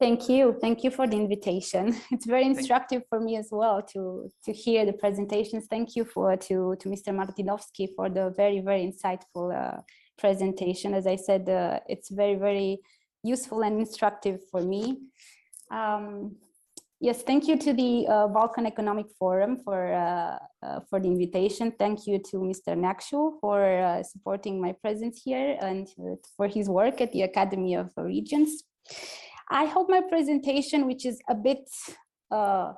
Thank you. Thank you for the invitation. It's very instructive for me as well to hear the presentations. Thank you to Mr. Martinovski for the very, very insightful presentation. As I said, it's very, very useful and instructive for me. Yes, thank you to the Balkan Economic Forum for the invitation. Thank you to Mr. Nakshu for supporting my presence here and for his work at the Academy of Regions. I hope my presentation, which is a bit a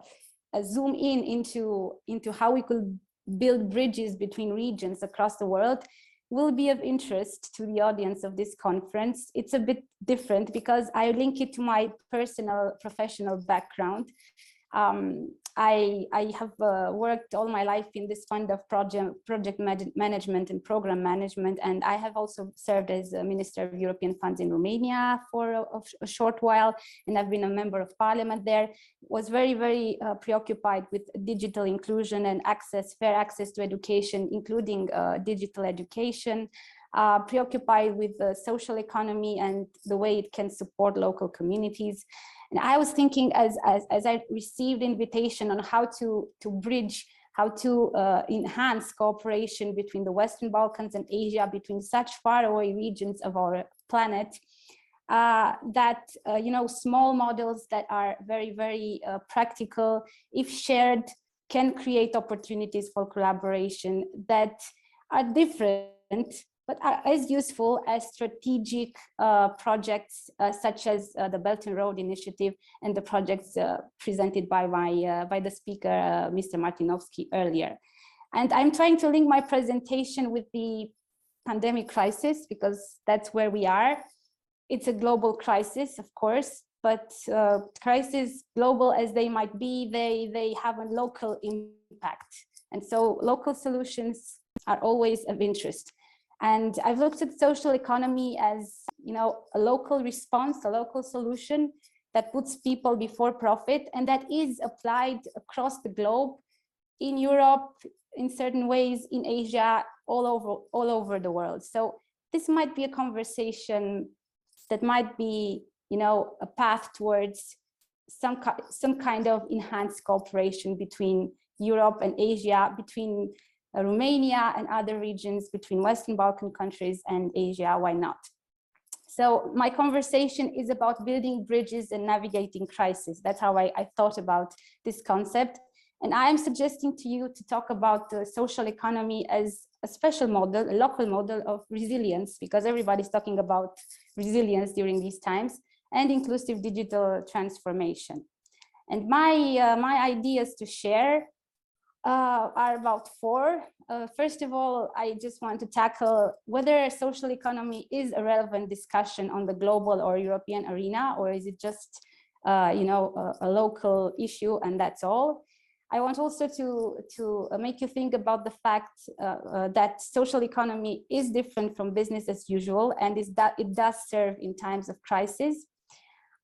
zoom into how we could build bridges between regions across the world, will be of interest to the audience of this conference. It's a bit different because I link it to my personal professional background. I have worked all my life in this fund of project management and program management, and I have also served as a Minister of European Funds in Romania for a short while, and I've been a member of parliament there. Was very, very preoccupied with digital inclusion and fair access to education, including digital education, preoccupied with the social economy and the way it can support local communities. And I was thinking as I received invitation on how to bridge, how to enhance cooperation between the Western Balkans and Asia, between such faraway regions of our planet, that small models that are very, very practical, if shared, can create opportunities for collaboration that are different, but are as useful as strategic projects such as the Belt and Road Initiative and the projects presented by the speaker, Mr. Martinovski, earlier. And I'm trying to link my presentation with the pandemic crisis because that's where we are. It's a global crisis, of course, but crises, global as they might be, they have a local impact. And so local solutions are always of interest. And I've looked at social economy as, a local response, a local solution that puts people before profit, and that is applied across the globe, in Europe, in certain ways, in Asia, all over the world. So this might be a conversation that might be, a path towards some kind of enhanced cooperation between Europe and Asia, between Romania and other regions, between Western Balkan countries and Asia. Why not? So my conversation is about building bridges and navigating crisis. That's how I thought about this concept. And I am suggesting to you to talk about the social economy as a special model, a local model of resilience, because everybody's talking about resilience during these times, and inclusive digital transformation. And my ideas to share are about four. First of all, I just want to tackle whether social economy is a relevant discussion on the global or European arena, or is it just a local issue and that's all. I want also to make you think about the fact that social economy is different from business as usual, and is that it does serve in times of crisis.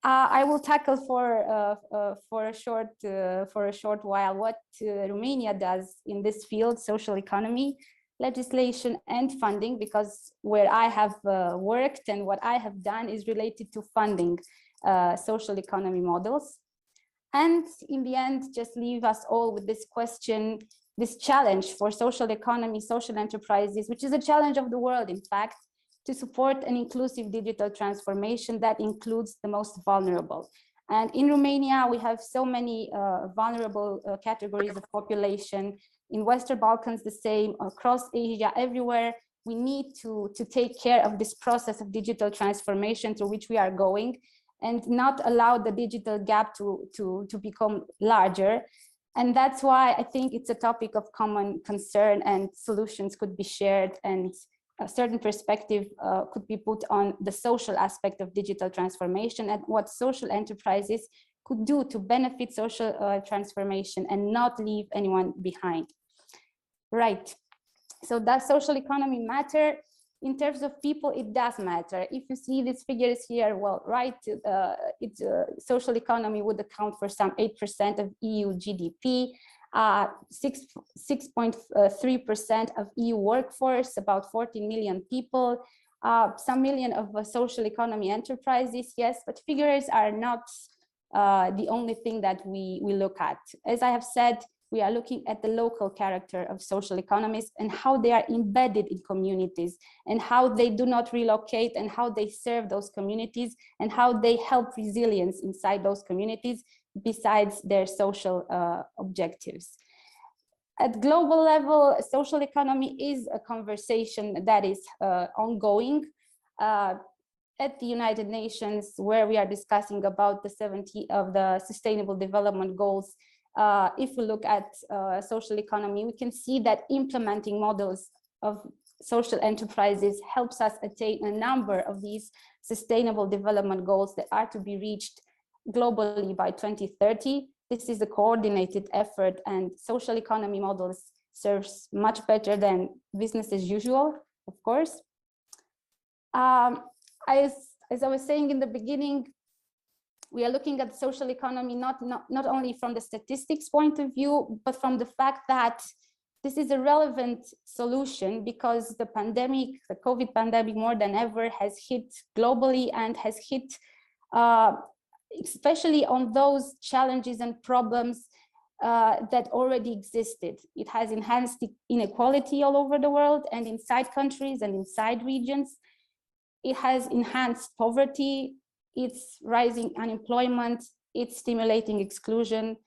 I will tackle for a short while what Romania does in this field, social economy, legislation and funding, because where I have worked and what I have done is related to funding social economy models. And in the end, just leave us all with this question, this challenge for social economy, social enterprises, which is a challenge of the world, in fact, to support an inclusive digital transformation that includes the most vulnerable. And in Romania, we have so many vulnerable categories of population. In Western Balkans, the same, across Asia, everywhere. We need to take care of this process of digital transformation through which we are going, and not allow the digital gap to become larger. And that's why I think it's a topic of common concern, and solutions could be shared, and a certain perspective could be put on the social aspect of digital transformation and what social enterprises could do to benefit social transformation and not leave anyone behind. Right. So does social economy matter? In terms of people, it does matter. If you see these figures here, well, right, social economy would account for some 8% of EU GDP, 6.3% of EU workforce, about 14 million people, some million of social economy enterprises, yes, but figures are not the only thing that we look at. As I have said, we are looking at the local character of social economies and how they are embedded in communities and how they do not relocate and how they serve those communities and how they help resilience inside those communities besides their social objectives. At global level, social economy is a conversation that is ongoing. At the United Nations, where we are discussing about the 70 of the Sustainable Development Goals, if we look at social economy, we can see that implementing models of social enterprises helps us attain a number of these sustainable development goals that are to be reached globally by 2030. This is a coordinated effort, and social economy models serves much better than business as usual, of course. As I was saying in the beginning, we are looking at social economy not only from the statistics point of view, but from the fact that this is a relevant solution because the pandemic, the COVID pandemic, more than ever has hit globally and has hit especially on those challenges and problems that already existed. It has enhanced the inequality all over the world and inside countries and inside regions. It has enhanced poverty, it's rising unemployment, it's stimulating exclusion.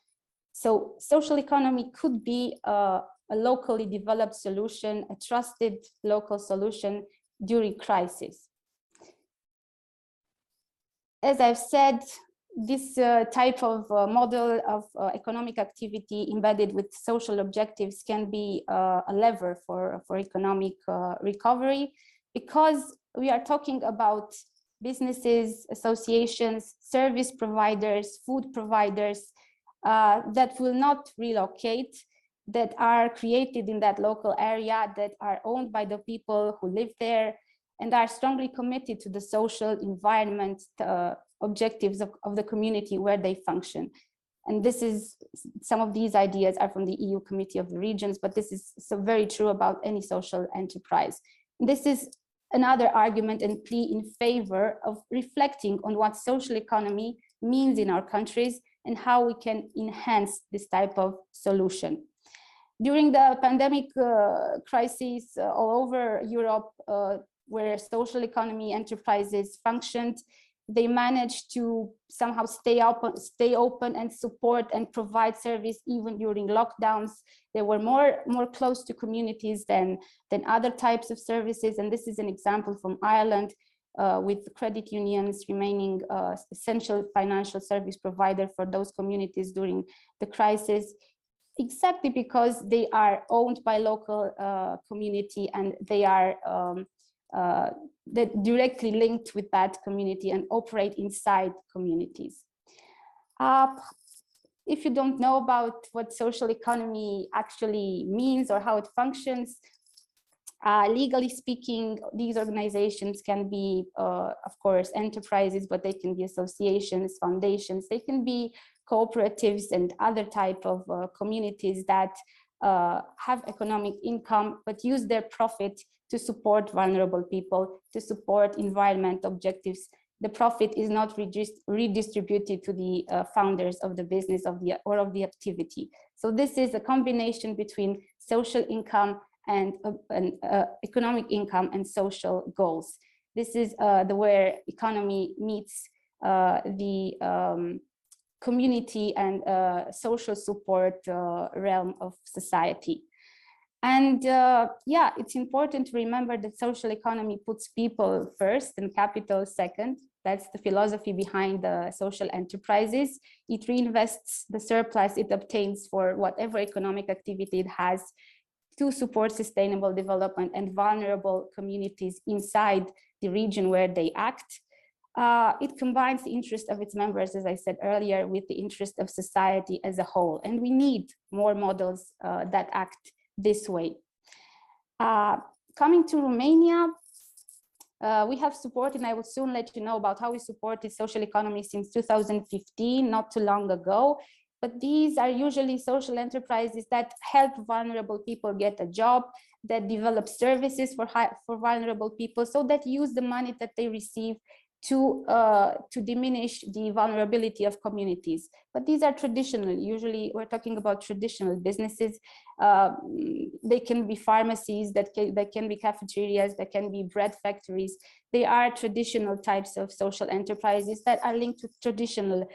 So social economy could be a locally developed solution, a trusted local solution during crisis. As I've said, this type of model of economic activity embedded with social objectives can be a lever for economic recovery, because we are talking about businesses, associations, service providers, food providers that will not relocate, that are created in that local area, that are owned by the people who live there, and are strongly committed to the social environment objectives of the community where they function. And this is, some of these ideas are from the EU Committee of the Regions, but this is so very true about any social enterprise. This is another argument and plea in favor of reflecting on what social economy means in our countries and how we can enhance this type of solution. During the pandemic crisis all over Europe, where social economy enterprises functioned, they managed to somehow stay open and support and provide service even during lockdowns. They were more close to communities than other types of services. And this is an example from Ireland, with credit unions remaining essential financial service provider for those communities during the crisis, exactly because they are owned by local community and they are that directly linked with that community and operate inside communities. If you don't know about what social economy actually means or how it functions, legally speaking, these organizations can be, of course, enterprises, but they can be associations, foundations, they can be cooperatives and other type of communities that have economic income, but use their profit to support vulnerable people, to support environment objectives. The profit is not redistributed to the founders of the business or of the activity. So this is a combination between social income and economic income and social goals. This is where economy meets the community and social support realm of society. And yeah, it's important to remember that social economy puts people first and capital second. That's the philosophy behind the social enterprises. It reinvests the surplus it obtains for whatever economic activity it has to support sustainable development and vulnerable communities inside the region where they act. It combines the interest of its members, as I said earlier, with the interest of society as a whole. And we need more models that act this way. Coming to Romania, we have supported, and I will soon let you know about how we supported social economy since 2015, not too long ago. But these are usually social enterprises that help vulnerable people get a job, that develop services for vulnerable people, so that use the money that they receive to diminish the vulnerability of communities. But these are traditional, usually we're talking about traditional businesses. They can be pharmacies, that can be cafeterias, that can be bread factories. They are traditional types of social enterprises that are linked to traditional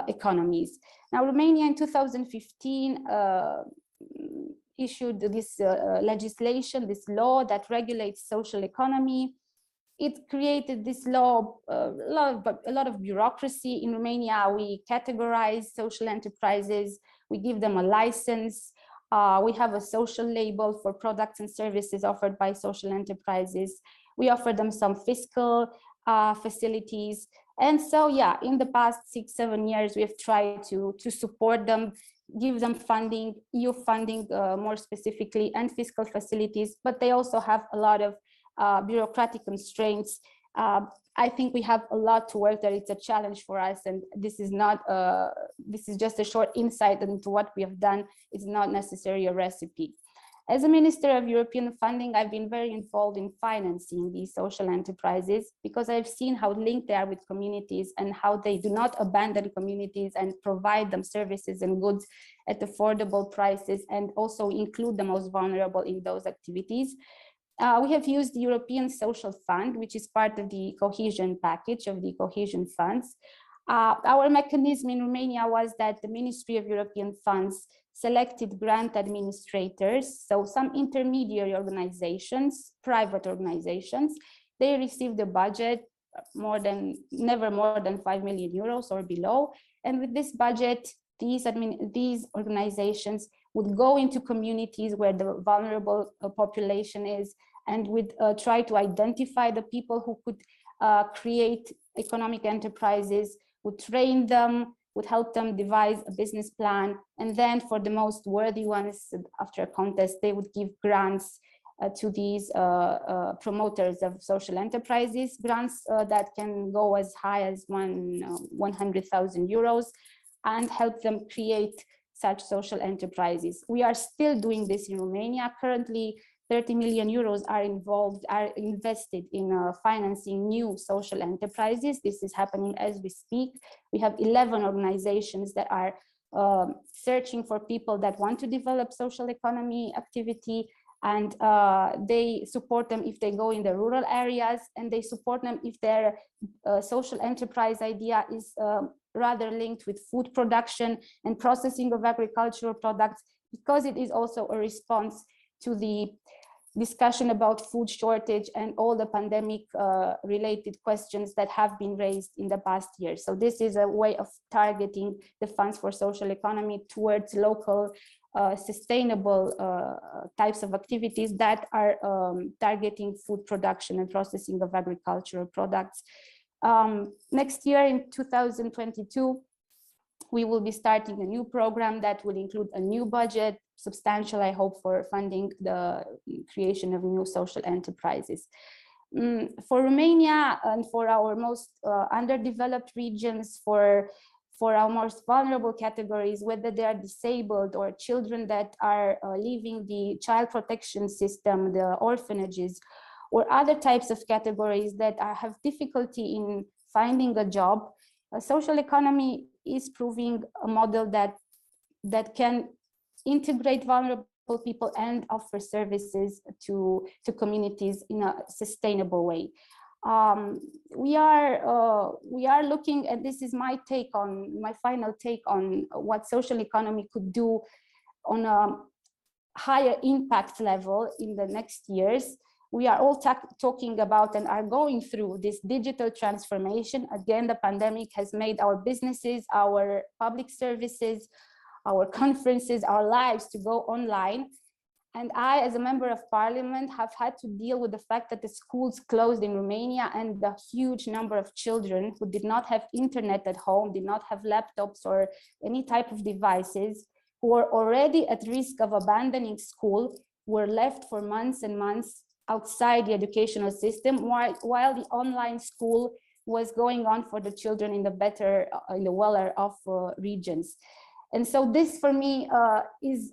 economies. Now, Romania in 2015 issued this legislation, this law that regulates social economy. It created this law, a lot of bureaucracy. In Romania, we categorize social enterprises, we give them a license, we have a social label for products and services offered by social enterprises. We offer them some fiscal facilities. And so, yeah, in the past 6-7 years, we have tried to support them, give them funding, EU funding more specifically, and fiscal facilities, but they also have a lot of bureaucratic constraints. I think we have a lot to work there. It's a challenge for us, and this is not this is just a short insight into what we have done. It's not necessarily a recipe. As a Minister of European Funding, I've been very involved in financing these social enterprises because I've seen how linked they are with communities and how they do not abandon communities and provide them services and goods at affordable prices, and also include the most vulnerable in those activities. We have used the European Social Fund, which is part of the cohesion package of the cohesion funds. Our mechanism in Romania was that the Ministry of European Funds selected grant administrators, so some intermediary organizations, private organizations. They received a budget never more than 5 million euros or below. And with this budget, these organizations would go into communities where the vulnerable population is, and would try to identify the people who could create economic enterprises, would train them, would help them devise a business plan, and then for the most worthy ones, after a contest, they would give grants to these promoters of social enterprises, grants that can go as high as 100,000 euros, and help them create such social enterprises. We are still doing this in Romania. Currently, 30 million euros are invested in financing new social enterprises. This is happening as we speak. We have 11 organizations that are searching for people that want to develop social economy activity, and they support them if they go in the rural areas, and they support them if their social enterprise idea is rather linked with food production and processing of agricultural products, because it is also a response to the discussion about food shortage and all the pandemic related questions that have been raised in the past year. So this is a way of targeting the funds for social economy towards local sustainable types of activities that are targeting food production and processing of agricultural products. Next year in 2022, we will be starting a new program that will include a new budget, substantial, I hope, for funding the creation of new social enterprises. For Romania and for our most underdeveloped regions, for our most vulnerable categories, whether they are disabled or children that are leaving the child protection system, the orphanages, or other types of categories that have difficulty in finding a job, social economy is proving a model that can integrate vulnerable people and offer services to communities in a sustainable way. We are looking, and this is my final take on what social economy could do on a higher impact level in the next years. We are all talking about and are going through this digital transformation. Again, the pandemic has made our businesses, our public services, our conferences, our lives to go online. And I, as a member of parliament, have had to deal with the fact that the schools closed in Romania, and the huge number of children who did not have internet at home, did not have laptops or any type of devices, who were already at risk of abandoning school, were left for months and months outside the educational system, while the online school was going on for the children in the well-off regions. And so this, for me, is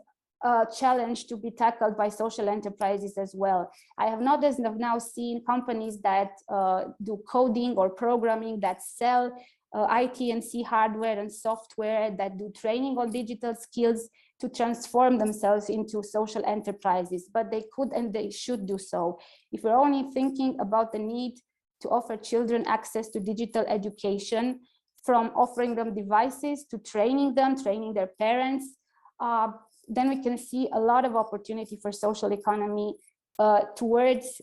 challenge to be tackled by social enterprises as well. I have not as of now seen companies that do coding or programming, that sell IT&C hardware and software, that do training on digital skills to transform themselves into social enterprises, but they could and they should do so. If we're only thinking about the need to offer children access to digital education, from offering them devices to training them, training their parents, then we can see a lot of opportunity for social economy towards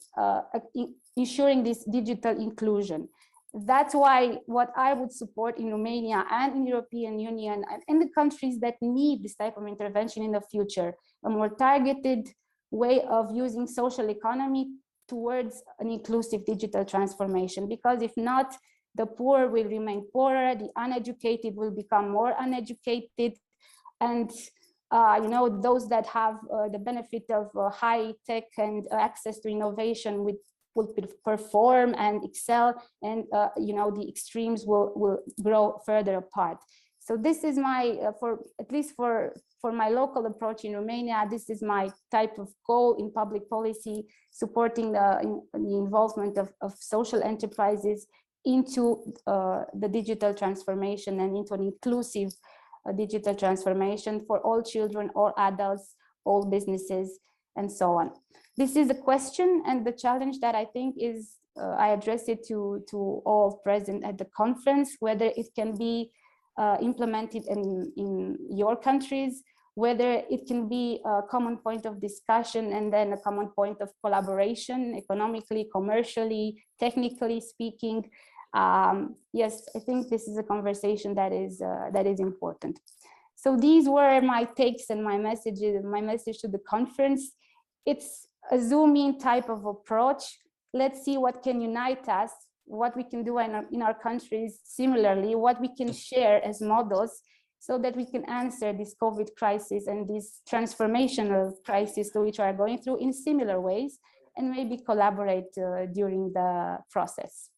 ensuring this digital inclusion. That's why what I would support in Romania and in European Union and in the countries that need this type of intervention in the future, a more targeted way of using social economy towards an inclusive digital transformation. Because if not, the poor will remain poorer, the uneducated will become more uneducated, and you know, those that have the benefit of high tech and access to innovation will perform and excel, and you know, the extremes will grow further apart. So this is my, at least for my local approach in Romania, this is my type of goal in public policy, supporting the involvement of social enterprises into the digital transformation and into an inclusive digital transformation for all children, all adults, all businesses, and so on. This is a question and the challenge that I think is, I address it to all present at the conference, whether it can be implemented in your countries, whether it can be a common point of discussion and then a common point of collaboration, economically, commercially, technically speaking. Yes, I think this is a conversation that is important. So these were my takes and my messages, my message to the conference. It's a zoom-in type of approach. Let's see what can unite us, what we can do in our countries similarly, what we can share as models, so that we can answer this COVID crisis and this transformational crisis to which we are going through in similar ways, and maybe collaborate during the process.